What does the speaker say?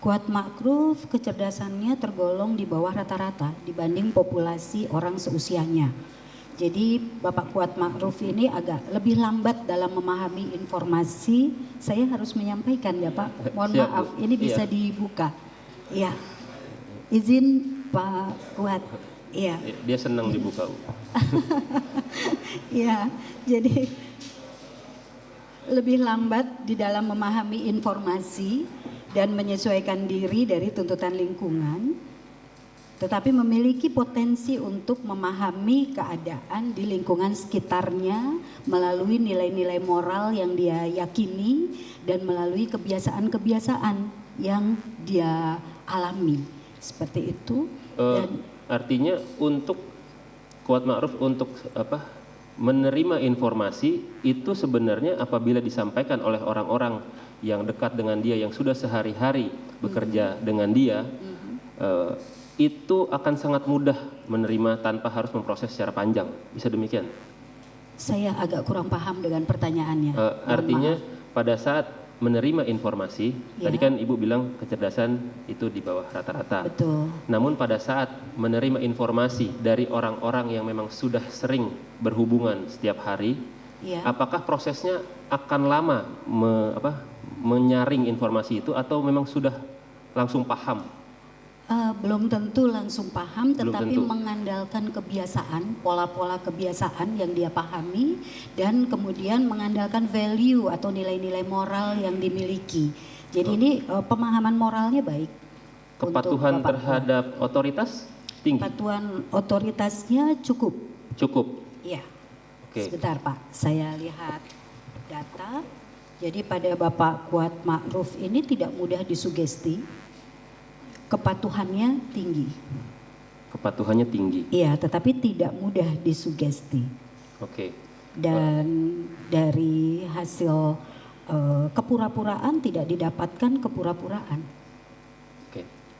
Kuat Ma'ruf kecerdasannya tergolong di bawah rata-rata dibanding populasi orang seusianya. Jadi Bapak Kuat Ma'ruf ini agak lebih lambat dalam memahami informasi. Saya harus menyampaikan ya Pak, mohon Siap, maaf, Bu. ini bisa Iya. dibuka. Iya, izin Pak Kuat. Iya. Dia senang dibuka, Bu. Iya, jadi lebih lambat di dalam memahami informasi dan menyesuaikan diri dari tuntutan lingkungan, tetapi memiliki potensi untuk memahami keadaan di lingkungan sekitarnya melalui nilai-nilai moral yang dia yakini dan melalui kebiasaan-kebiasaan yang dia alami. Seperti itu. Dan Artinya untuk Kuat Ma'ruf untuk menerima informasi itu sebenarnya apabila disampaikan oleh orang-orang yang dekat dengan dia, yang sudah sehari-hari bekerja dengan dia, itu akan sangat mudah menerima tanpa harus memproses secara panjang. Bisa demikian? Saya agak kurang paham dengan pertanyaannya. Artinya pada saat menerima informasi, Ya. tadi kan Ibu bilang kecerdasan itu di bawah rata-rata. Betul. Namun pada saat menerima informasi dari orang-orang yang memang sudah sering berhubungan setiap hari, Ya. apakah prosesnya akan lama menyaring informasi itu atau memang sudah langsung paham? Belum tentu langsung paham, Belum tetapi tentu. mengandalkan kebiasaan, pola-pola kebiasaan yang dia pahami, dan kemudian mengandalkan value atau nilai-nilai moral yang dimiliki. Jadi ini pemahaman moralnya baik. Kepatuhan untuk Bapak terhadap otoritas tinggi? Kepatuhan otoritasnya cukup. Cukup. Iya. Oke. Sebentar Pak, saya lihat data. Jadi pada Bapak Kuat Ma'ruf ini tidak mudah disugesti. Kepatuhannya tinggi. Kepatuhannya tinggi. Iya, tetapi tidak mudah disugesti. Oke. Dan dari hasil kepura-puraan tidak didapatkan kepura-puraan.